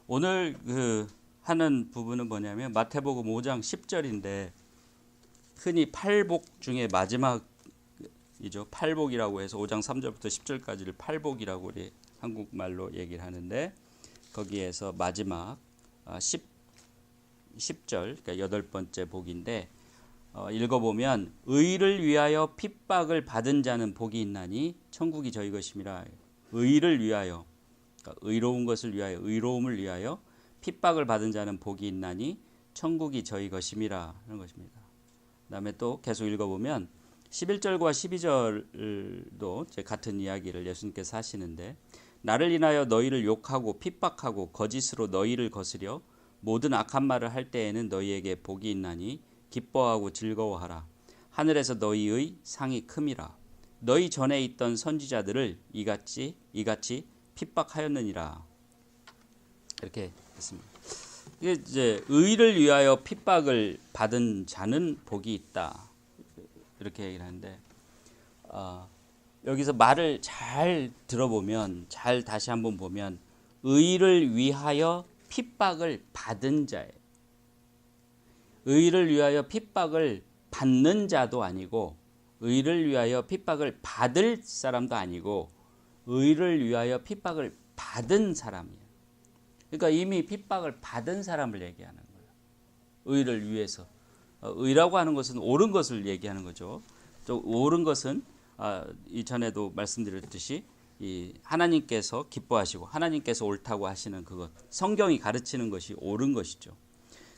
오늘 하는 부분은 뭐냐면 마태복음 5장 10절인데 흔히 팔복 중에 마지막이죠. 팔복이라고 해서 5장 3절부터 10절까지를 팔복이라고 우리 한국말로 얘기를 하는데 거기에서 마지막 10절 그러니까 여덟 번째 복인데 읽어보면 의를 위하여 핍박을 받은 자는 복이 있나니 천국이 저희 것임이라. 의를 위하여 그러니까 의로운 것을 위하여 의로움을 위하여 핍박을 받은 자는 복이 있나니 천국이 저희 것임이라 하는 것입니다. 그다음에 또 계속 읽어보면 11절과 12절도 같은 이야기를 예수님께서 하시는데 나를 인하여 너희를 욕하고 핍박하고 거짓으로 너희를 거스려 모든 악한 말을 할 때에는 너희에게 복이 있나니 기뻐하고 즐거워하라. 하늘에서 너희의 상이 큼이라. 너희 전에 있던 선지자들을 이같이 핍박하였느니라. 이렇게 했습니다. 이게 이제 의를 위하여 핍박을 받은 자는 복이 있다. 이렇게 얘기를 하는데 여기서 말을 잘 들어보면 잘 다시 한번 보면 의를 위하여 핍박을 받은 자예요. 의를 위하여 핍박을 받는 자도 아니고 의를 위하여 핍박을 받을 사람도 아니고 의를 위하여 핍박을 받은 사람이에요. 그러니까 이미 핍박을 받은 사람을 얘기하는 거예요. 의를 위해서. 의라고 하는 것은 옳은 것을 얘기하는 거죠. 또 옳은 것은 이전에도 말씀드렸듯이 하나님께서 기뻐하시고 하나님께서 옳다고 하시는 그것, 성경이 가르치는 것이 옳은 것이죠.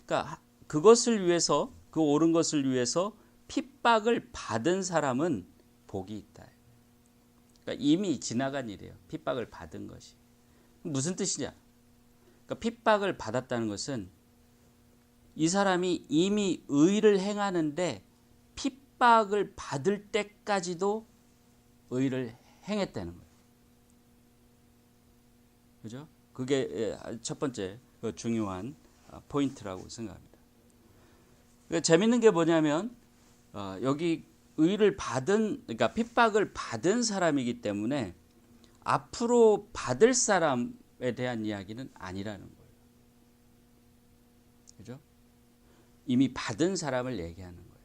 그러니까 그것을 위해서 그 옳은 것을 위해서 핍박을 받은 사람은 복이 있다. 그러니까 이미 지나간 일이에요. 핍박을 받은 것이. 무슨 뜻이냐? 그러니까 핍박을 받았다는 것은 이 사람이 이미 의를 행하는데 핍박을 받을 때까지도 의를 행했다는 거예요. 그죠? 그게 첫 번째 중요한 포인트라고 생각합니다. 그러니까 재밌는 게 뭐냐면 여기 의를 받은 그러니까 핍박을 받은 사람이기 때문에 앞으로 받을 사람에 대한 이야기는 아니라는 거예요. 그죠? 이미 받은 사람을 얘기하는 거예요.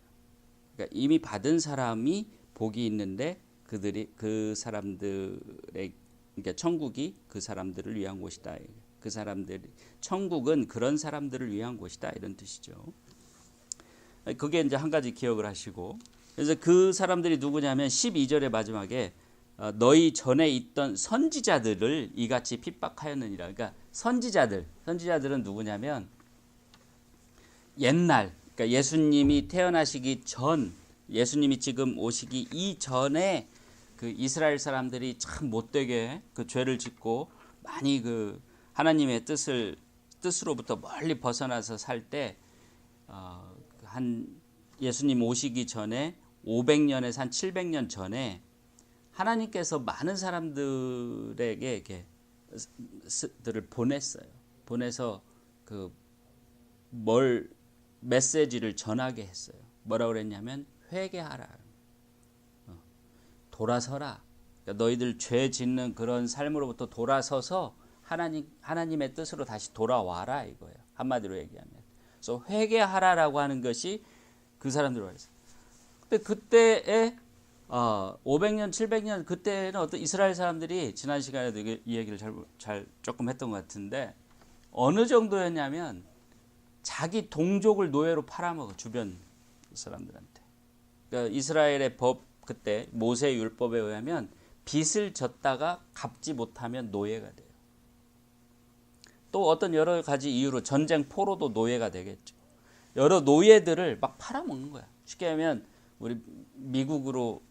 그러니까 이미 받은 사람이 복이 있는데 그 사람들의 그러니까 천국이 그 사람들을 위한 곳이다. 그 사람들 천국은 그런 사람들을 위한 곳이다 이런 뜻이죠. 그게 이제 한 가지 기억을 하시고 그래서 그 사람들이 누구냐면 12절의 마지막에 너희 전에 있던 선지자들을 이같이 핍박하였느니라. 그러니까 선지자들은 누구냐면 옛날 그러니까 예수님이 태어나시기 전 예수님이 지금 오시기 이전에 그 이스라엘 사람들이 참 못되게 그 죄를 짓고 많이 그 하나님의 뜻으로부터 멀리 벗어나서 살 때 한 예수님 오시기 전에 500년에서 한 700년 전에 하나님께서 많은 사람들에게 이렇게 들을 보냈어요. 보내서 그 메시지를 전하게 했어요. 뭐라고 그랬냐면 회개하라. 돌아서라. 그러니까 너희들 죄 짓는 그런 삶으로부터 돌아서서 하나님의 뜻으로 다시 돌아와라 이거예요. 한마디로 얘기하면. 그래서 회개하라라고 하는 것이 그 사람들로 했어요. 근데 그때에 500년, 700년 그때는 어떤 이스라엘 사람들이 지난 시간에도 이 얘기를 잘 조금 했던 것 같은데 어느 정도였냐면 자기 동족을 노예로 팔아먹어 주변 사람들한테. 그러니까 이스라엘의 법 그때 모세 율법에 의하면 빚을 졌다가 갚지 못하면 노예가 돼요. 또 어떤 여러 가지 이유로 전쟁 포로도 노예가 되겠죠. 여러 노예들을 막 팔아먹는 거야. 쉽게 하면 우리 미국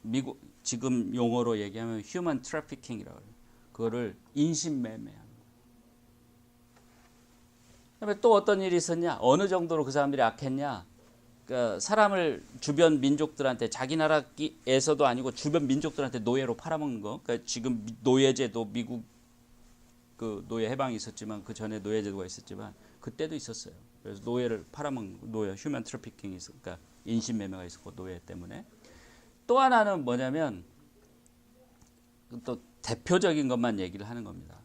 지금 용어로 얘기하면 휴먼 트래피킹이라고 해요. 그거를 인신매매하는 거예요. 그다음에 또 어떤 일이 있었냐? 어느 정도로 그 사람들이 악했냐? 그러니까 사람을 주변 민족들한테 자기 나라에서도 아니고 주변 민족들한테 노예로 팔아먹는 거. 그러니까 지금 노예제도 미국 그 노예 해방이 있었지만 그 전에 노예제도가 있었지만 그때도 있었어요. 그래서 노예를 팔아먹는 노예 휴먼 트래피킹이 있었고 그러니까 인신매매가 있었고 노예 때문에. 또 하나는 뭐냐면 또 대표적인 것만 얘기를 하는 겁니다.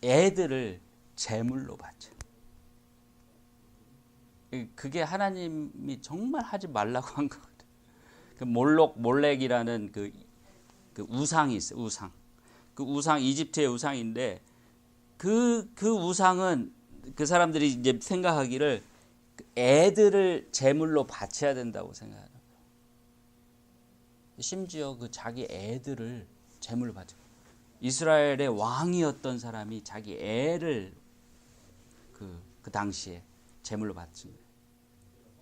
애들을 제물로 바쳐. 그게 하나님이 정말 하지 말라고 한 거거든. 그 몰렉이라는 그 우상이 있어. 우상. 그 우상 이집트의 우상인데 그 우상은 그 사람들이 이제 생각하기를 애들을 제물로 바쳐야 된다고 생각하는 거예요. 심지어 그 자기 애들을 제물로 바쳐. 이스라엘의 왕이었던 사람이 자기 애를 그 당시에 제물로 바친 거예요.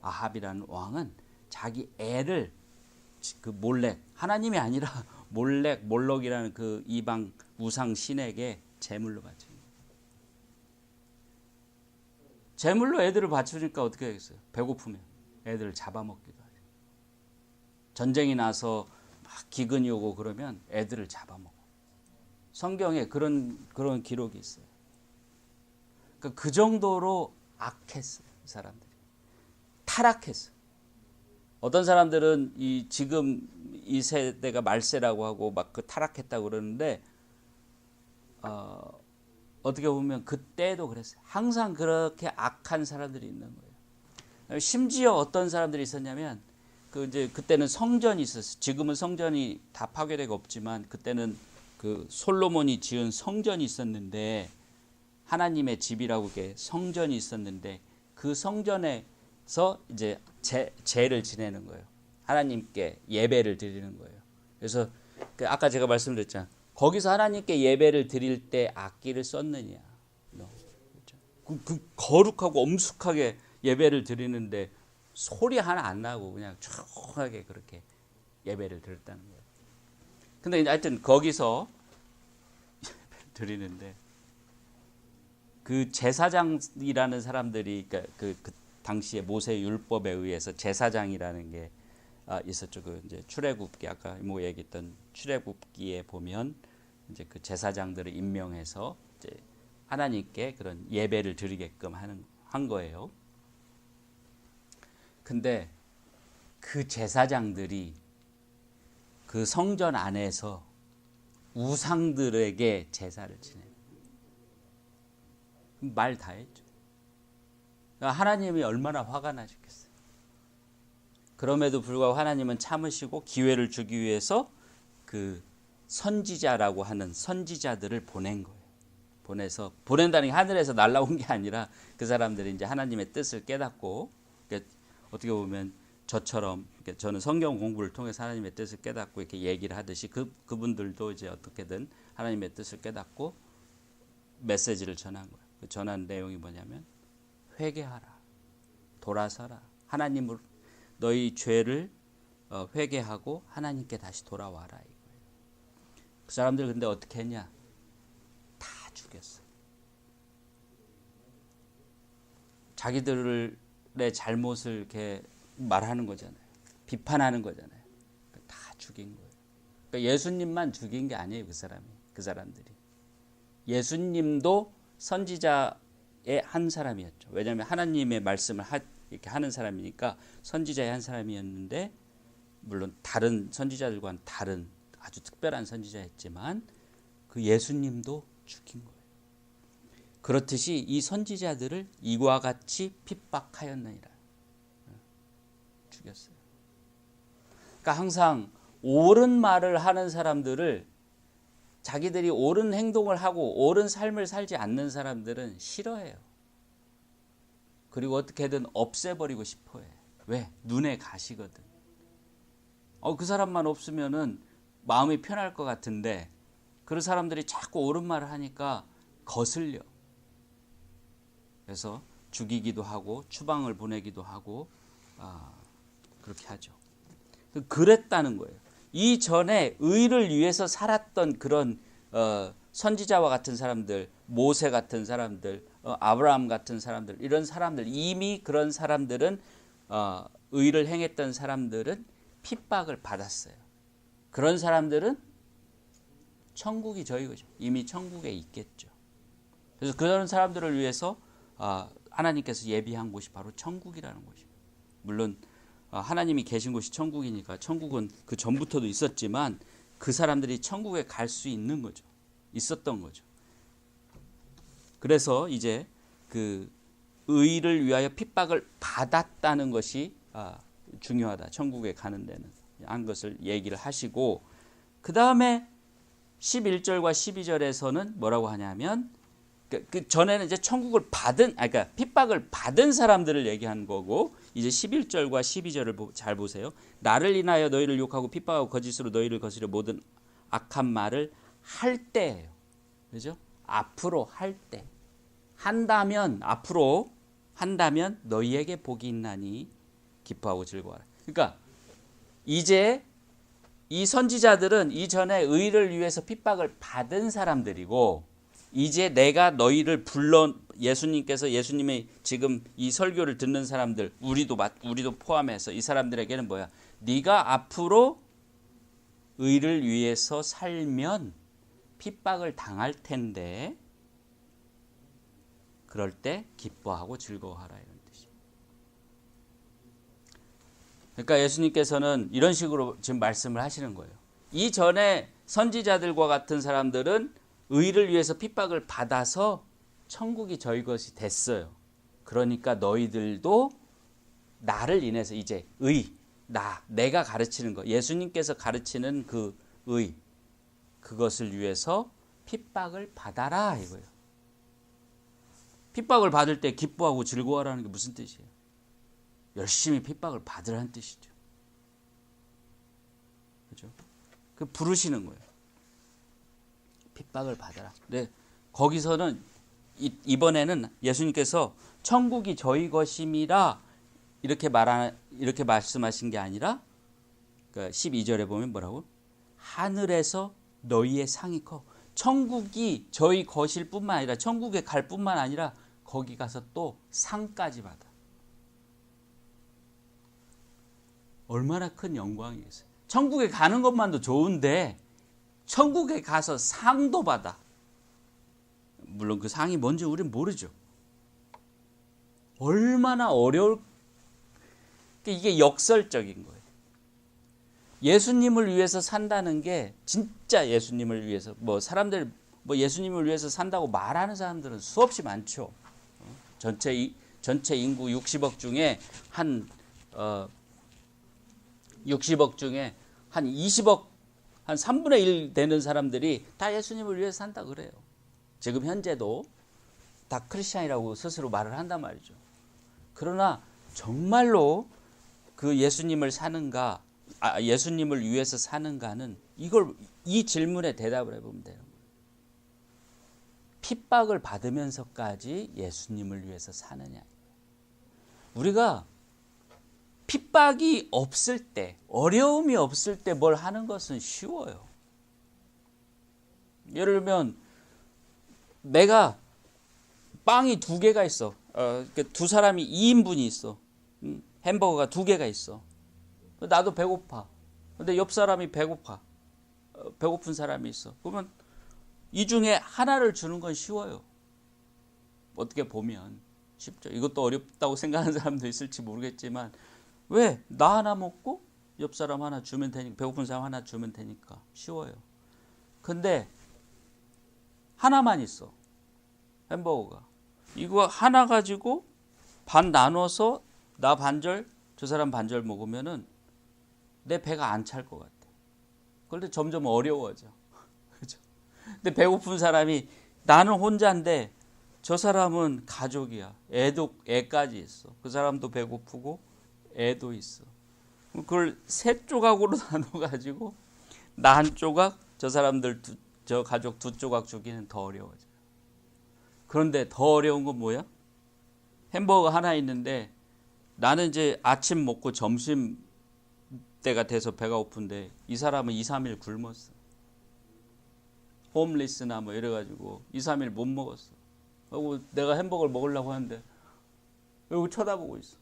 아합이라는 왕은 자기 애를 그 몰렉, 하나님이 아니라 몰록이라는 그 이방 우상 신에게 제물로 바친 거예요. 제물로 애들을 바치니까 어떻게 하겠어요? 배고프면 애들을 잡아먹기도 하죠. 전쟁이 나서 막 기근이 오고 그러면 애들을 잡아먹어. 성경에 그런 기록이 있어요. 그러니까 그 정도로 악했어요, 사람들이. 타락했어요. 어떤 사람들은 지금 이 세대가 말세라고 하고 막 그 타락했다고 그러는데 어떻게 보면 그때도 그랬어요. 항상 그렇게 악한 사람들이 있는 거예요. 심지어 어떤 사람들이 있었냐면 그때는 성전이 있었어요. 지금은 성전이 다 파괴되고 없지만 그때는 그 솔로몬이 지은 성전이 있었는데 하나님의 집이라고 게 성전이 있었는데 그 성전에서 이제 제를 지내는 거예요. 하나님께 예배를 드리는 거예요. 그래서 아까 제가 말씀드렸잖아요. 거기서 하나님께 예배를 드릴 때 악기를 썼느냐? 그 거룩하고 엄숙하게 예배를 드리는데 소리 하나 안 나고 그냥 조용하게 그렇게 예배를 드렸다는 거예요. 근데 하여튼 거기서 예배를 드리는데 그 제사장이라는 사람들이 그 당시에 모세 율법에 의해서 제사장이라는 게 있었죠. 그 이제 출애굽기 아까 뭐 얘기했던 출애굽기에 보면 이제 그 제사장들을 임명해서 이제 하나님께 그런 예배를 드리게끔 한 거예요. 근데 그 제사장들이 그 성전 안에서 우상들에게 제사를 지내요. 말 다 했죠. 하나님이 얼마나 화가 나셨겠어요. 그럼에도 불구하고 하나님은 참으시고 기회를 주기 위해서 그 선지자라고 하는 선지자들을 보낸 거예요. 보낸다는 게 하늘에서 날라온 게 아니라 그 사람들이 이제 하나님의 뜻을 깨닫고 그러니까 어떻게 보면 저처럼 그러니까 저는 성경 공부를 통해서 하나님의 뜻을 깨닫고 이렇게 얘기를 하듯이 그분들도 이제 어떻게든 하나님의 뜻을 깨닫고 메시지를 전한 거예요. 그 전한 내용이 뭐냐면 회개하라, 돌아서라, 하나님을 너희 죄를 회개하고 하나님께 다시 돌아와라 이거예요. 그 사람들 근데 어떻게 했냐? 다 죽였어요. 자기들의 잘못을 이렇게 말하는 거잖아요. 비판하는 거잖아요. 다 죽인 거예요. 그러니까 예수님만 죽인 게 아니에요. 그 사람들이. 예수님도 선지자의 한 사람이었죠. 왜냐하면 하나님의 말씀을 이렇게 하는 사람이니까 선지자의 한 사람이었는데 물론 다른 선지자들과는 다른 아주 특별한 선지자였지만 그 예수님도 죽인 거예요. 그렇듯이 이 선지자들을 이와 같이 핍박하였느니라. 죽였어요. 그러니까 항상 옳은 말을 하는 사람들을 자기들이 옳은 행동을 하고 옳은 삶을 살지 않는 사람들은 싫어해요. 그리고 어떻게든 없애버리고 싶어 해. 왜? 눈에 가시거든. 그 사람만 없으면은 마음이 편할 것 같은데 그런 사람들이 자꾸 옳은 말을 하니까 거슬려. 그래서 죽이기도 하고 추방을 보내기도 하고 그렇게 하죠. 그랬다는 거예요. 이전에 의를 위해서 살았던 그런 선지자와 같은 사람들, 모세 같은 사람들, 아브라함 같은 사람들, 이런 사람들 이미 그런 사람들은 의를 행했던 사람들은 핍박을 받았어요. 그런 사람들은 천국이 저희죠. 이미 천국에 있겠죠. 그래서 그런 사람들을 위해서 하나님께서 예비한 곳이 바로 천국이라는 곳입니다. 물론 하나님이 계신 곳이 천국이니까 천국은 그 전부터도 있었지만 그 사람들이 천국에 갈 수 있는 거죠. 있었던 거죠. 그래서 이제 그 의를 위하여 핍박을 받았다는 것이 중요하다. 천국에 가는 데는 한 것을 얘기를 하시고, 그 다음에 11절과 12절에서는 뭐라고 하냐면, 그 전에는 이제 천국을 받은, 그러니까 핍박을 받은 사람들을 얘기한 거고, 이제 11절과 12절을 잘 보세요. 나를 인하여 너희를 욕하고 핍박하고 거짓으로 너희를 거스려 모든 악한 말을 할 때예요. 그죠? 앞으로 할 때. 한다면, 앞으로 한다면 너희에게 복이 있나니 기뻐하고 즐거워하라. 그러니까 이제 이 선지자들은 이전에 의를 위해서 핍박을 받은 사람들이고, 이제 내가 너희를 예수님께서 예수님의 지금 이 설교를 듣는 사람들, 우리도 포함해서 이 사람들에게는 뭐야? 네가 앞으로 의를 위해서 살면 핍박을 당할 텐데, 그럴 때 기뻐하고 즐거워하라, 이런 뜻입니다. 그러니까 예수님께서는 이런 식으로 지금 말씀을 하시는 거예요. 이전에 선지자들과 같은 사람들은 의를 위해서 핍박을 받아서 천국이 저희 것이 됐어요. 그러니까 너희들도 나를 인해서 이제 내가 가르치는 거, 예수님께서 가르치는 그 의, 그것을 위해서 핍박을 받아라, 이거예요. 핍박을 받을 때 기뻐하고 즐거워하라는 게 무슨 뜻이에요? 열심히 핍박을 받으라는 뜻이죠. 그렇죠? 그 부르시는 거예요. 핍박을 받아라. 근데 거기서는 이번에는 예수님께서 천국이 저희 것임이라 이렇게 말씀하신 게 아니라, 그러니까 12절에 보면 뭐라고? 하늘에서 너희의 상이 커. 천국이 저희 것일 뿐만 아니라, 천국에 갈 뿐만 아니라 거기 가서 또 상까지 받아. 얼마나 큰 영광이겠어요. 천국에 가는 것만도 좋은데 천국에 가서 상도 받아. 물론 그 상이 뭔지 우리는 모르죠. 얼마나 이게 역설적인 거예요. 예수님을 위해서 산다는 게, 진짜 예수님을 위해서, 사람들 예수님을 위해서 산다고 말하는 사람들은 수없이 많죠. 전체 인구 60억 중에 한 20억, 한 3분의 1 되는 사람들이 다 예수님을 위해서 산다 그래요. 지금 현재도 다 크리스찬이라고 스스로 말을 한단 말이죠. 그러나 정말로 그 예수님을 위해서 사는가는, 이 질문에 대답을 해보면 돼요. 핍박을 받으면서까지 예수님을 위해서 사느냐. 우리가 핍박이 없을 때, 어려움이 없을 때 뭘 하는 것은 쉬워요. 예를 들면 내가 빵이 2개가 있어. 두 사람이 2인분이 있어. 햄버거가 2개가 있어. 나도 배고파. 근데 옆 사람이 배고픈 사람이 있어. 그러면 이 중에 하나를 주는 건 쉬워요. 어떻게 보면 쉽죠. 이것도 어렵다고 생각하는 사람도 있을지 모르겠지만, 왜? 나 하나 먹고 옆 사람 하나 주면 되니까, 배고픈 사람 하나 주면 되니까 쉬워요. 근데 하나만 있어. 햄버거가. 이거 하나 가지고 반 나눠서 나 반절, 저 사람 반절 먹으면은 내 배가 안 찰 것 같아. 그런데 점점 어려워져. 그죠? 근데 배고픈 사람이, 나는 혼자인데 저 사람은 가족이야. 애까지 있어. 그 사람도 배고프고 애도 있어. 그걸 3조각으로 나눠가지고 나 한 조각, 저 사람들 저 가족 2조각 주기는 더 어려워져요. 그런데 더 어려운 건 뭐야? 햄버거 하나 있는데 나는 이제 아침 먹고 점심 때가 돼서 배가 고픈데 이 사람은 2, 3일 굶었어. 홈리스나 이래가지고 2, 3일 못 먹었어. 그리고 내가 햄버거를 먹으려고 하는데 여기 쳐다보고 있어.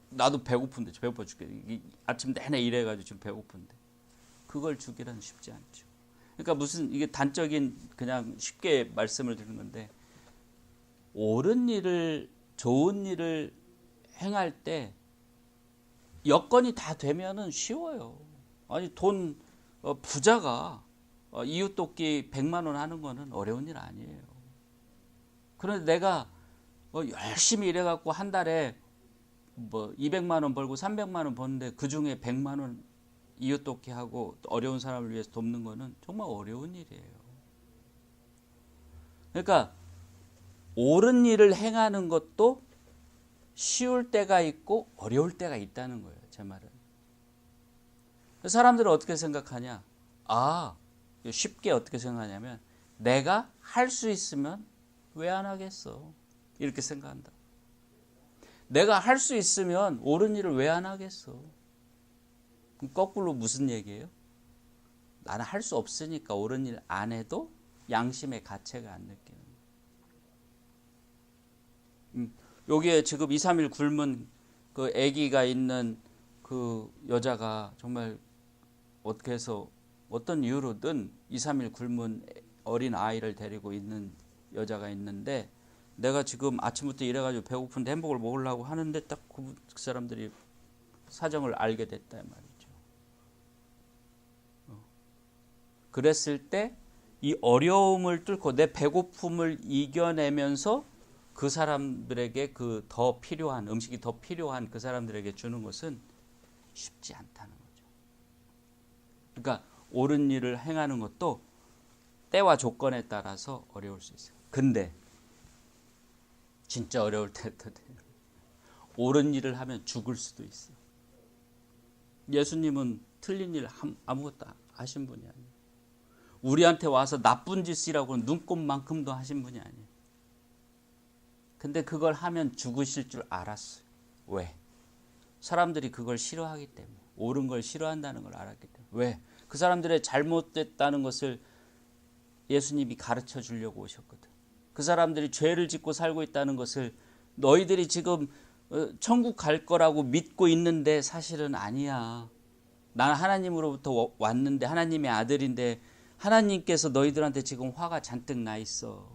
나도 배고픈데, 배고파 죽겠네. 아침 내내 일해가지고 지금 배고픈데 그걸 주기란 쉽지 않죠. 그러니까 이게 단적인, 그냥 쉽게 말씀을 드리는 건데, 옳은 일을, 좋은 일을 행할 때 여건이 다 되면은 쉬워요. 아니 부자가 이웃 돕기 100만 원 하는 거는 어려운 일 아니에요. 그런데 내가 열심히 일해갖고 한 달에 뭐 200만 원 벌고 300만 원 버는데 그 중에 100만 원 이웃 돕기 하고 어려운 사람을 위해서 돕는 거는 정말 어려운 일이에요. 그러니까 옳은 일을 행하는 것도 쉬울 때가 있고 어려울 때가 있다는 거예요. 제 말은. 사람들은 어떻게 생각하냐? 쉽게 어떻게 생각하냐면 내가 할 수 있으면 왜 안 하겠어? 이렇게 생각한다. 내가 할 수 있으면 옳은 일을 왜 안 하겠어? 그럼 거꾸로 무슨 얘기예요? 나는 할 수 없으니까 옳은 일 안 해도 양심의 가책을 안 느끼는 거예요. 여기에 지금 2, 3일 굶은 그 아기가 있는 그 여자가 정말 어떻게 해서 어떤 이유로든 2, 3일 굶은 어린 아이를 데리고 있는 여자가 있는데 내가 지금 아침부터 일해가지고 배고픈데 햄버거를 먹으려고 하는데 딱 그 사람들이 사정을 알게 됐다 말이죠. 그랬을 때 이 어려움을 뚫고 내 배고픔을 이겨내면서 그 사람들에게 그 더 필요한 음식이 더 필요한 그 사람들에게 주는 것은 쉽지 않다는 거죠. 그러니까 옳은 일을 행하는 것도 때와 조건에 따라서 어려울 수 있어요. 근데 진짜 어려울 때도 옳은 일을 하면 죽을 수도 있어. 예수님은 틀린 일 아무것도 하신 분이 아니에요. 우리한테 와서 나쁜 짓이라고는 눈꼽만큼도 하신 분이 아니에요. 근데 그걸 하면 죽으실 줄 알았어요. 왜? 사람들이 그걸 싫어하기 때문에. 옳은 걸 싫어한다는 걸 알았기 때문에. 왜? 그 사람들의 잘못됐다는 것을 예수님이 가르쳐 주려고 오셨거든. 그 사람들이 죄를 짓고 살고 있다는 것을 너희들이 지금 천국 갈 거라고 믿고 있는데 사실은 아니야. 난 하나님으로부터 왔는데 하나님의 아들인데 하나님께서 너희들한테 지금 화가 잔뜩 나 있어.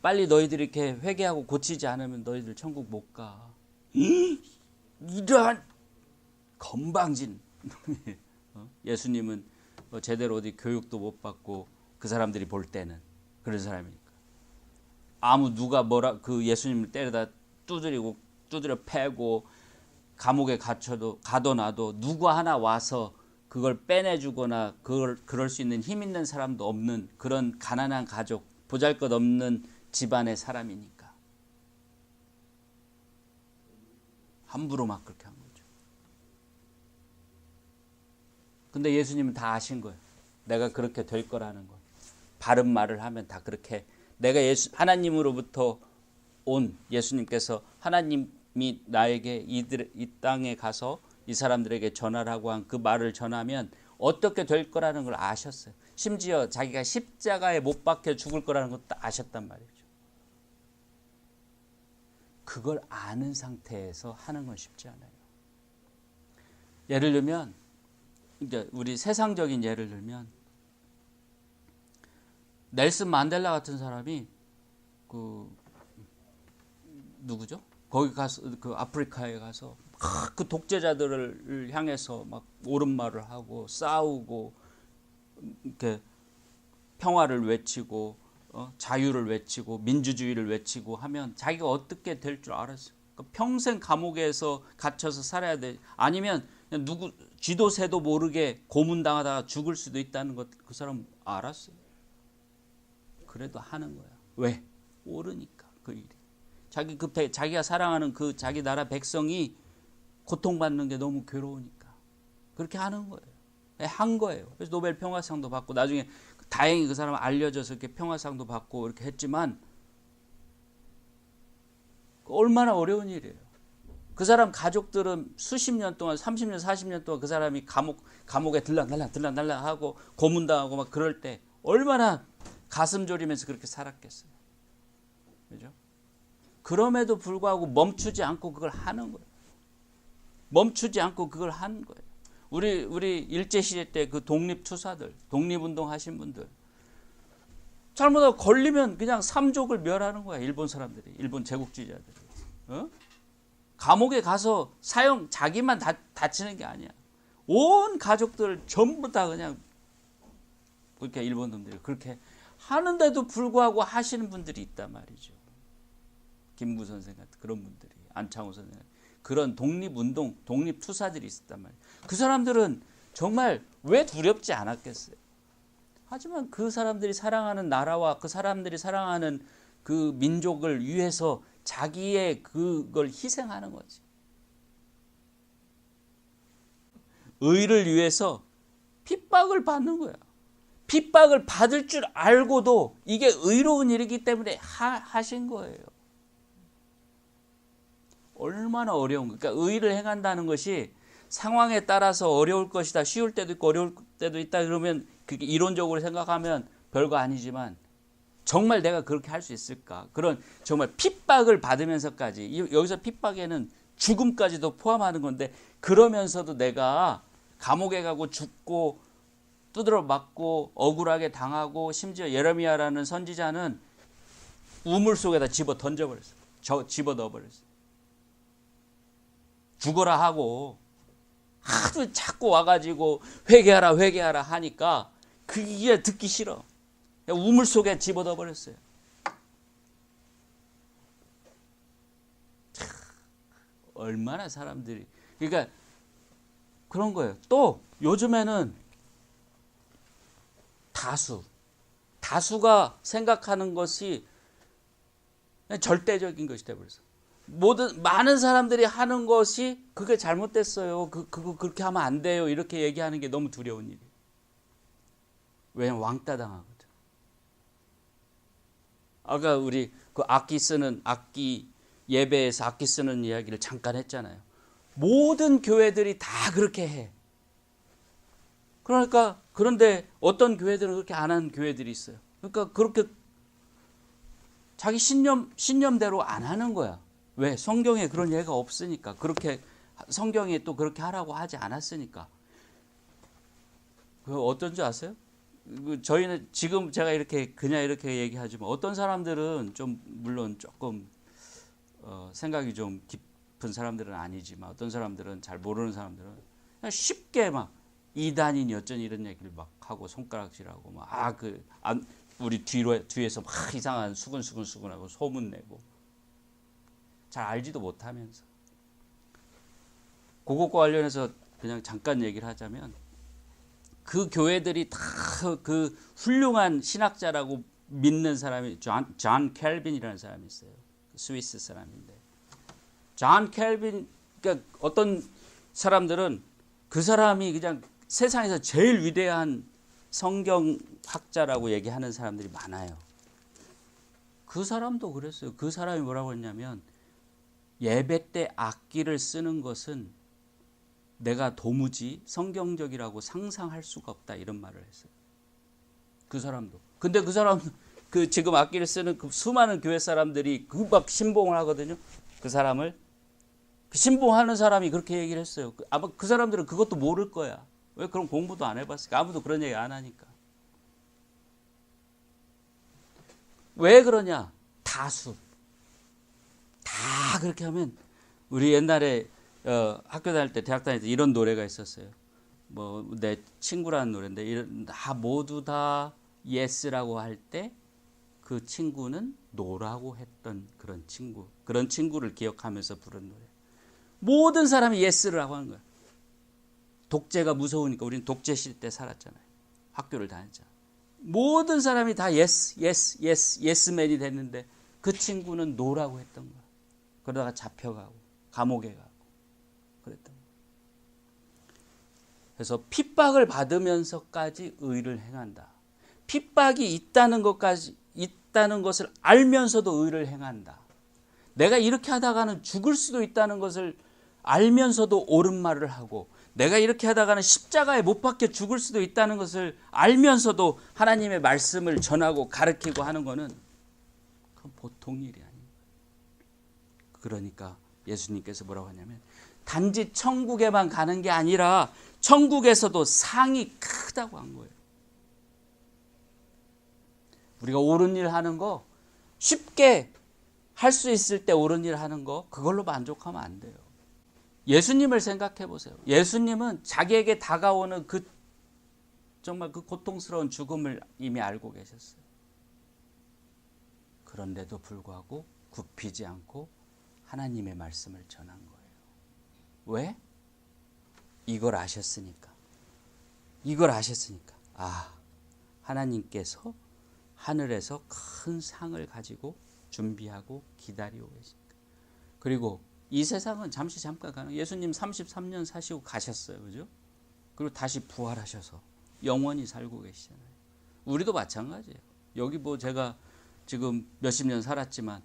빨리 너희들이 이렇게 회개하고 고치지 않으면 너희들 천국 못 가. 이러한 건방진. 예수님은 제대로 어디 교육도 못 받고 그 사람들이 볼 때는 그런 사람이니까. 누가 뭐라 그 예수님을 때려다 두드려 패고 감옥에 가둬놔도 누구 하나 와서 그걸 빼내주거나 그럴 수 있는 힘 있는 사람도 없는 그런 가난한 가족, 보잘것없는 집안의 사람이니까 함부로 막 그렇게 한 거죠. 근데 예수님은 다 아신 거예요. 내가 그렇게 될 거라는 거. 바른 말을 하면 다 그렇게 내가 하나님으로부터 온 예수님께서 하나님이 나에게 이 땅에 가서 이 사람들에게 전하라고 한 그 말을 전하면 어떻게 될 거라는 걸 아셨어요. 심지어 자기가 십자가에 못 박혀 죽을 거라는 것도 아셨단 말이죠. 그걸 아는 상태에서 하는 건 쉽지 않아요. 예를 들면 이제 우리 세상적인 예를 들면 넬슨 만델라 같은 사람이 누구죠? 거기 가서 그 아프리카에 가서 그 독재자들을 향해서 막 옳은 말을 하고 싸우고 이렇게 평화를 외치고 자유를 외치고 민주주의를 외치고 하면 자기가 어떻게 될 줄 알았어요. 그러니까 평생 감옥에서 갇혀서 살아야 돼. 아니면 누구 쥐도 새도 모르게 고문당하다가 죽을 수도 있다는 것 그 사람 알았어요. 그래도 하는 거야. 왜? 옳으니까 그 일이. 자기가 사랑하는 그 자기 나라 백성이 고통받는 게 너무 괴로우니까 그렇게 하는 거예요. 한 거예요. 그래서 노벨 평화상도 받고 나중에 다행히 그 사람은 알려져서 이렇게 평화상도 받고 이렇게 했지만 얼마나 어려운 일이에요. 그 사람 가족들은 수십 년 동안 30년 40년 동안 그 사람이 감옥에 들락날락 하고 고문당하고 막 그럴 때 얼마나 가슴 졸이면서 그렇게 살았겠어요. 그죠? 그럼에도 불구하고 멈추지 않고 그걸 하는 거예요. 멈추지 않고 그걸 하는 거예요. 우리 일제시대 때 그 독립투사들, 독립운동 하신 분들 잘못하고 걸리면 그냥 삼족을 멸하는 거야. 일본 사람들이, 일본 제국주의자들이. 감옥에 가서 자기만 다치는 게 아니야. 온 가족들 전부 다 그냥 그렇게 일본 놈들이 그렇게 하는데도 불구하고 하시는 분들이 있단 말이죠. 김구 선생 같은 그런 분들이, 안창호 선생 같은 그런 독립운동, 독립투사들이 있었단 말이에요. 그 사람들은 정말 왜 두렵지 않았겠어요. 하지만 그 사람들이 사랑하는 나라와 그 사람들이 사랑하는 그 민족을 위해서 자기의 그걸 희생하는 거지. 의를 위해서 핍박을 받는 거야. 핍박을 받을 줄 알고도 이게 의로운 일이기 때문에 하신 거예요. 얼마나 어려운 거야. 그러니까 의를 행한다는 것이 상황에 따라서 어려울 것이다. 쉬울 때도 있고 어려울 때도 있다. 그러면 그게 이론적으로 생각하면 별거 아니지만 정말 내가 그렇게 할 수 있을까? 그런 정말 핍박을 받으면서까지, 여기서 핍박에는 죽음까지도 포함하는 건데, 그러면서도 내가 감옥에 가고 죽고 두드러 맞고 억울하게 당하고, 심지어 예레미야라는 선지자는 우물 속에다 집어 던져버렸어요. 집어 넣어버렸어요. 죽어라 하고 하도 자꾸 와가지고 회개하라 하니까 그게 듣기 싫어. 우물 속에 집어 넣어버렸어요. 얼마나 사람들이, 그러니까 그런 거예요. 또 요즘에는 다수가 생각하는 것이 절대적인 것이 되어버렸어. 많은 사람들이 하는 것이 그게 잘못됐어요. 그거 그렇게 하면 안 돼요. 이렇게 얘기하는 게 너무 두려운 일이에요. 왜냐면 왕따 당하거든. 아까 우리 그 악기 예배에서 악기 쓰는 이야기를 잠깐 했잖아요. 모든 교회들이 다 그렇게 해. 그런데 어떤 교회들은 그렇게 안 하는 교회들이 있어요. 그러니까 그렇게 자기 신념대로 안 하는 거야. 왜? 성경에 그런 예가 없으니까. 그렇게 성경에 또 그렇게 하라고 하지 않았으니까. 그 어떤지 아세요? 저희는 지금 제가 그냥 이렇게 얘기하지만 어떤 사람들은 좀 물론 조금 생각이 좀 깊은 사람들은 아니지만, 어떤 사람들은 잘 모르는 사람들은 그냥 쉽게 막 이단이니 어쩐 이런 얘기를 막 하고 손가락질하고 막 우리 뒤에서 막 이상한 수근수근하고 소문내고 잘 알지도 못하면서. 그것과 관련해서 그냥 잠깐 얘기를 하자면, 그 교회들이 다 그 훌륭한 신학자라고 믿는 사람이 존 켈빈이라는 사람이 있어요. 스위스 사람인데, 존 켈빈, 그러니까 어떤 사람들은 그 사람이 그냥 세상에서 제일 위대한 성경학자라고 얘기하는 사람들이 많아요. 그 사람도 그랬어요. 그 사람이 뭐라고 했냐면, 예배 때 악기를 쓰는 것은 내가 도무지 성경적이라고 상상할 수가 없다, 이런 말을 했어요. 그 사람도. 근데 그 사람, 지금 악기를 쓰는 그 수많은 교회 사람들이 막 신봉을 하거든요. 그 사람을. 신봉하는 사람이 그렇게 얘기를 했어요. 아마 그 사람들은 그것도 모를 거야. 왜? 그럼 공부도 안 해봤으니까. 아무도 그런 얘기 안 하니까. 왜 그러냐? 다수. 다 그렇게 하면, 우리 옛날에 학교 다닐 때, 대학 다닐 때 이런 노래가 있었어요. 뭐 내 친구라는 노래인데, 모두 다 예스라고 할 때 그 친구는 노라고 했던 그런 친구를 기억하면서 부른 노래. 모든 사람이 예스라고 하는 거야. 독재가 무서우니까. 우리는 독재 시대 때 살았잖아요. 학교를 다녔잖아. 모든 사람이 다 예스맨이 됐는데 그 친구는 노라고 했던 거야. 그러다가 잡혀가고 감옥에 가고 그랬던 거야. 그래서 핍박을 받으면서까지 의를 행한다. 핍박이 있다는 것을 알면서도 의를 행한다. 내가 이렇게 하다가는 죽을 수도 있다는 것을 알면서도 옳은 말을 하고, 내가 이렇게 하다가는 십자가에 못 박혀 죽을 수도 있다는 것을 알면서도 하나님의 말씀을 전하고 가르치고 하는 것은 그건 보통 일이 아니에요. 그러니까 예수님께서 뭐라고 하냐면, 단지 천국에만 가는 게 아니라 천국에서도 상이 크다고 한 거예요. 우리가 옳은 일 하는 거, 쉽게 할 수 있을 때 옳은 일 하는 거, 그걸로 만족하면 안 돼요. 예수님을 생각해 보세요. 예수님은 자기에게 다가오는 그 정말 그 고통스러운 죽음을 이미 알고 계셨어요. 그런데도 불구하고 굽히지 않고 하나님의 말씀을 전한 거예요. 왜? 이걸 아셨으니까. 하나님께서 하늘에서 큰 상을 가지고 준비하고 기다리고 계십니다. 그리고 이 세상은 잠깐 가는, 예수님 33년 사시고 가셨어요. 그죠? 그리고 다시 부활하셔서 영원히 살고 계시잖아요. 우리도 마찬가지예요. 여기 뭐 제가 지금 몇십 년 살았지만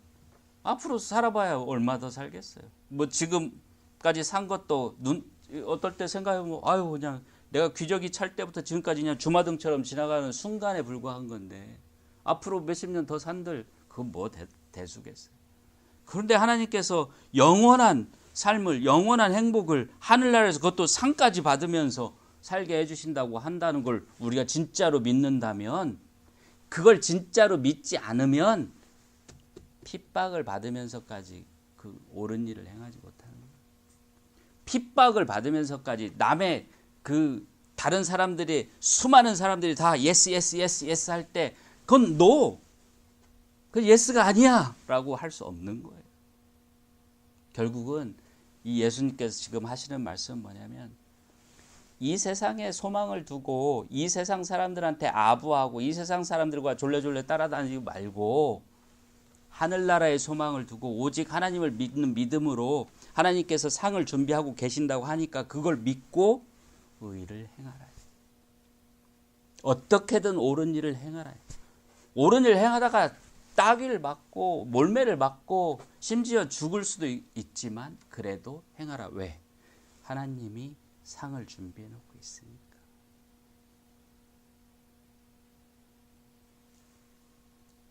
앞으로 살아봐야 얼마 더 살겠어요. 뭐 지금까지 산 것도 어떨 때 생각해보면 그냥 내가 귀저귀 찰 때부터 지금까지 그냥 주마등처럼 지나가는 순간에 불과한 건데 앞으로 몇십 년 더 산들 그건 뭐 대수겠어요. 그런데 하나님께서 영원한 삶을, 영원한 행복을 하늘나라에서 그것도 상까지 받으면서 살게 해주신다고 한다는 걸 우리가 진짜로 믿는다면, 그걸 진짜로 믿지 않으면 핍박을 받으면서까지 그 옳은 일을 행하지 못하는 거예요. 핍박을 받으면서까지 남의 그 다른 사람들이, 수많은 사람들이 다 예스 할 때 그건 no, 그 예스가 아니야 라고 할 수 없는 거예요. 결국은 이 예수님께서 지금 하시는 말씀은 뭐냐면, 이 세상에 소망을 두고 이 세상 사람들한테 아부하고 이 세상 사람들과 졸래졸래 따라다니지 말고 하늘나라의 소망을 두고 오직 하나님을 믿는 믿음으로 하나님께서 상을 준비하고 계신다고 하니까 그걸 믿고 의를 행하라. 어떻게든 옳은 일을 행하라. 옳은 일을 행하다가 따귀를 맞고 몰매를 맞고 심지어 죽을 수도 있지만 그래도 행하라. 왜? 하나님이 상을 준비해 놓고 있으니까.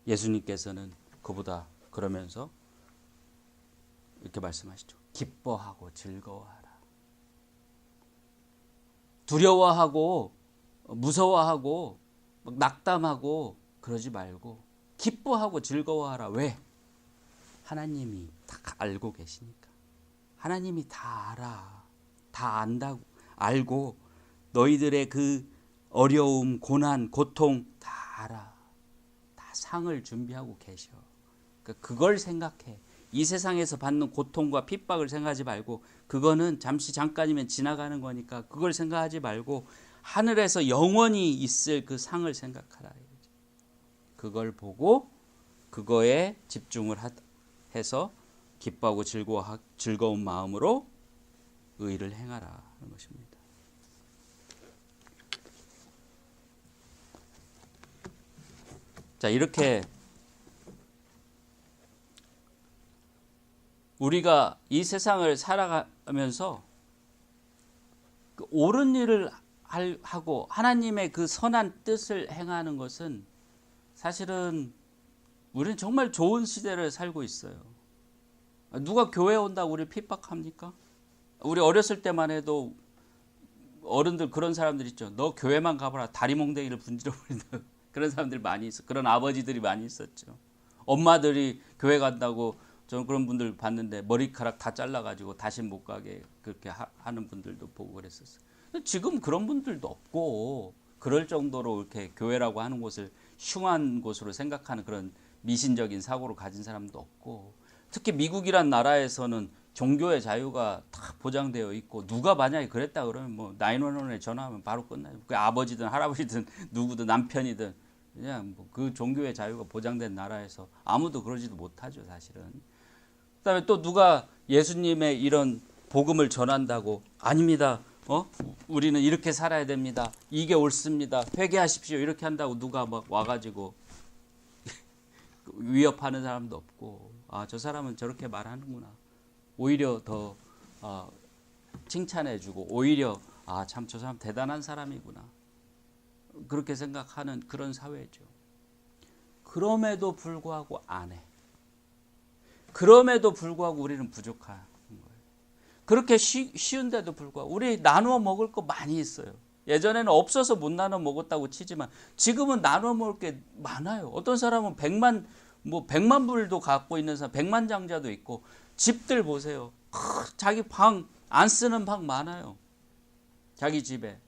예수님께서는 그보다 그러면서 이렇게 말씀하시죠. 기뻐하고 즐거워하라. 두려워하고 무서워하고 낙담하고 그러지 말고 기뻐하고 즐거워하라. 왜? 하나님이 다 알고 계시니까. 하나님이 다 알아. 다 안다고 알고 너희들의 그 어려움, 고난, 고통 다 알아. 다 상을 준비하고 계셔. 그러니까 그걸 생각해. 이 세상에서 받는 고통과 핍박을 생각하지 말고, 그거는 잠깐이면 지나가는 거니까 그걸 생각하지 말고 하늘에서 영원히 있을 그 상을 생각하라. 그걸 보고 그거에 집중을 해서 기뻐하고 즐거운 마음으로 의를 행하라 하는 것입니다. 자, 이렇게 우리가 이 세상을 살아가면서 그 옳은 일을 하고 하나님의 그 선한 뜻을 행하는 것은 사실은 우리는 정말 좋은 시대를 살고 있어요. 누가 교회 온다고 우리 핍박합니까? 우리 어렸을 때만 해도 어른들 그런 사람들 있죠. 너 교회만 가봐라. 다리 몽댕이를 분질러 버린다. 그런 사람들 많이 있어. 그런 아버지들이 많이 있었죠. 엄마들이 교회 간다고 저는 그런 분들 봤는데 머리카락 다 잘라가지고 다시 못 가게 그렇게 하는 분들도 보고 그랬었어요. 지금 그런 분들도 없고, 그럴 정도로 이렇게 교회라고 하는 곳을 흉한 곳으로 생각하는 그런 미신적인 사고를 가진 사람도 없고, 특히 미국이란 나라에서는 종교의 자유가 다 보장되어 있고, 누가 만약에 그랬다 그러면 뭐 911에 전화하면 바로 끝나요. 그 아버지든 할아버지든 누구든 남편이든 그냥 뭐 그 종교의 자유가 보장된 나라에서 아무도 그러지도 못하죠, 사실은. 그다음에 또 누가 예수님의 이런 복음을 전한다고, 아닙니다. 우리는 이렇게 살아야 됩니다. 이게 옳습니다. 회개하십시오. 이렇게 한다고 누가 막 와가지고 위협하는 사람도 없고, 저 사람은 저렇게 말하는구나. 오히려 더 칭찬해주고, 오히려 참 저 사람 대단한 사람이구나. 그렇게 생각하는 그런 사회죠. 그럼에도 불구하고 안 해. 그럼에도 불구하고 우리는 부족한 거예요. 그렇게 쉬운데도 불구하고 우리 나누어 먹을 거 많이 있어요. 예전에는 없어서 못 나눠 먹었다고 치지만 지금은 나눠 먹을 게 많아요. 어떤 사람은 100만 불도 갖고 있는 사람, 100만장자도 있고, 집들 보세요. 자기 방 안 쓰는 방 많아요. 자기 집에.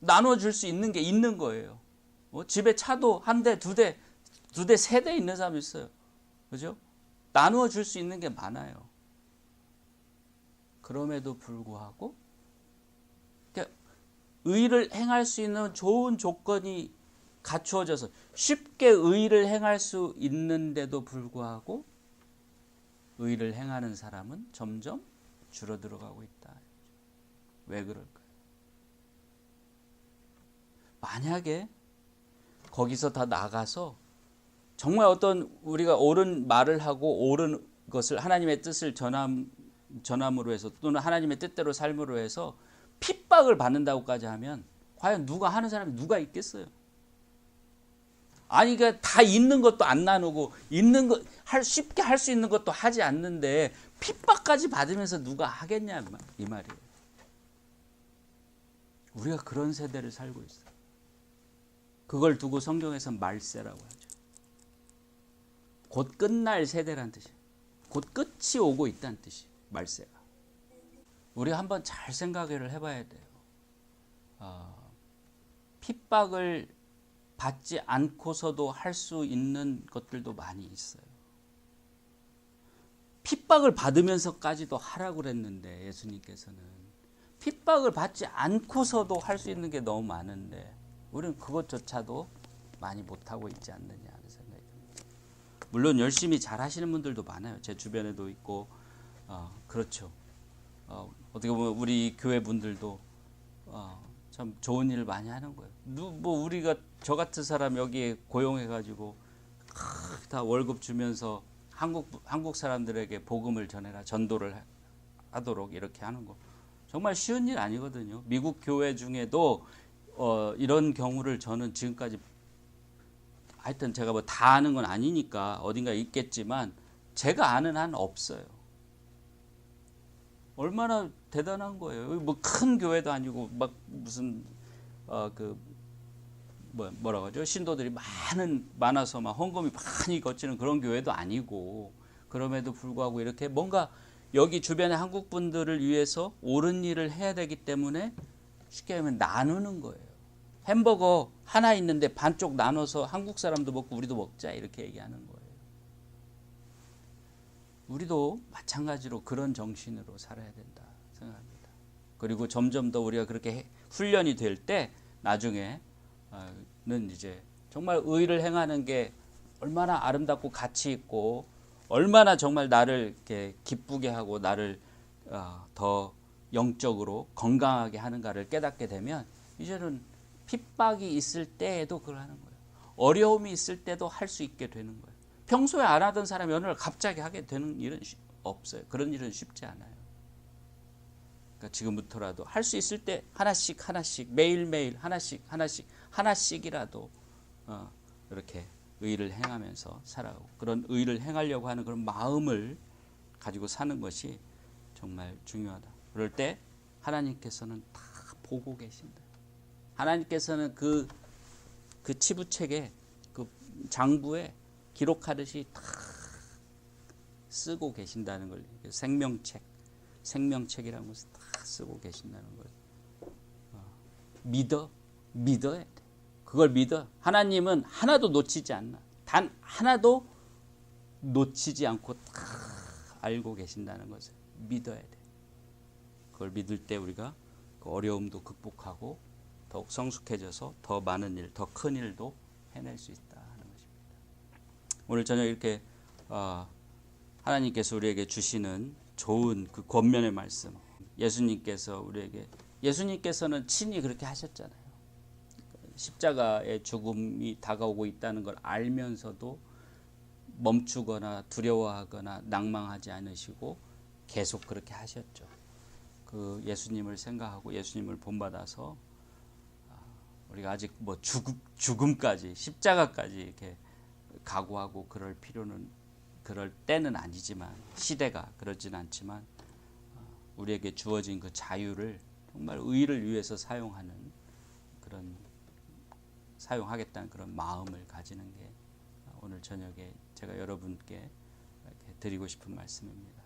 나눠줄 수 있는 게 있는 거예요. 집에 차도 한 대, 두 대, 세 대 있는 사람 있어요. 그죠? 나누어 줄 수 있는 게 많아요. 그럼에도 불구하고 의를 행할 수 있는 좋은 조건이 갖추어져서 쉽게 의를 행할 수 있는데도 불구하고 의를 행하는 사람은 점점 줄어들어가고 있다. 왜 그럴까요? 만약에 거기서 다 나가서 정말 어떤 우리가 옳은 말을 하고 옳은 것을 하나님의 뜻을 전함으로 해서 또는 하나님의 뜻대로 삶으로 해서 핍박을 받는다고까지 하면 과연 누가 하는 사람이 누가 있겠어요? 아니 그러니까 다 있는 것도 안 나누고 있는 것 쉽게 할 수 있는 것도 하지 않는데 핍박까지 받으면서 누가 하겠냐 이 말이에요. 우리가 그런 세대를 살고 있어요. 그걸 두고 성경에서 말세라고 하죠. 곧 끝날 세대란 뜻이에요. 곧 끝이 오고 있다는 뜻이에요. 말세가. 우리가 한번 잘 생각을 해봐야 돼요. 핍박을 받지 않고서도 할 수 있는 것들도 많이 있어요. 핍박을 받으면서까지도 하라고 그랬는데 예수님께서는 핍박을 받지 않고서도 할 수 있는 게 너무 많은데 우리는 그것조차도 많이 못하고 있지 않느냐 하는 생각이 듭니다. 물론 열심히 잘 하시는 분들도 많아요. 제 주변에도 있고 그렇죠. 어떻게 보면 우리 교회 분들도 참 좋은 일을 많이 하는 거예요. 뭐 우리가 저 같은 사람 여기에 고용해가지고 다 월급 주면서 한국 사람들에게 복음을 전해라, 전도를 하도록 이렇게 하는 거 정말 쉬운 일 아니거든요. 미국 교회 중에도 이런 경우를 저는 지금까지 하여튼 제가 뭐 다 아는 건 아니니까 어딘가 있겠지만 제가 아는 한 없어요. 얼마나 대단한 거예요. 뭐 큰 교회도 아니고 막 무슨 뭐라고 하죠? 신도들이 많아서 막 헌금이 많이 거치는 그런 교회도 아니고 그럼에도 불구하고 이렇게 뭔가 여기 주변의 한국 분들을 위해서 옳은 일을 해야 되기 때문에 쉽게 하면 나누는 거예요. 햄버거 하나 있는데 반쪽 나눠서 한국 사람도 먹고 우리도 먹자 이렇게 얘기하는 거예요. 우리도 마찬가지로 그런 정신으로 살아야 된다 생각합니다. 그리고 점점 더 우리가 그렇게 훈련이 될 때 나중에는 이제 정말 의를 행하는 게 얼마나 아름답고 가치 있고 얼마나 정말 나를 이렇게 기쁘게 하고 나를 더 영적으로 건강하게 하는가를 깨닫게 되면 이제는 핍박이 있을 때에도 그걸 하는 거예요. 어려움이 있을 때도 할 수 있게 되는 거예요. 평소에 안 하던 사람이 어느 날 갑자기 하게 되는 일은 없어요. 그런 일은 쉽지 않아요. 그러니까 지금부터라도 할 수 있을 때 하나씩 매일매일 하나씩이라도 이렇게 의를 행하면서 살아가고 그런 의를 행하려고 하는 그런 마음을 가지고 사는 것이 정말 중요하다. 그럴 때 하나님께서는 다 보고 계신다. 하나님께서는 그 치부책에 그 장부에 기록하듯이 다 쓰고 계신다는 걸 생명책이라는 것을 다 쓰고 계신다는 걸 믿어야 돼. 그걸 믿어. 하나님은 하나도 놓치지 않나. 단 하나도 놓치지 않고 다 알고 계신다는 것을 믿어야 돼. 그걸 믿을 때 우리가 그 어려움도 극복하고 더욱 성숙해져서 더 많은 일, 더 큰 일도 해낼 수 있다 하는 것입니다. 오늘 저녁 이렇게 하나님께서 우리에게 주시는 좋은 그 권면의 말씀, 예수님께서는 친히 그렇게 하셨잖아요. 십자가의 죽음이 다가오고 있다는 걸 알면서도 멈추거나 두려워하거나 낭망하지 않으시고 계속 그렇게 하셨죠. 그 예수님을 생각하고 예수님을 본받아서 우리가 아직 뭐 죽음까지 십자가까지 이렇게 각오하고 그럴 때는 아니지만 시대가 그러진 않지만 우리에게 주어진 그 자유를 정말 의를 위해서 사용하겠다는 그런 마음을 가지는 게 오늘 저녁에 제가 여러분께 이렇게 드리고 싶은 말씀입니다.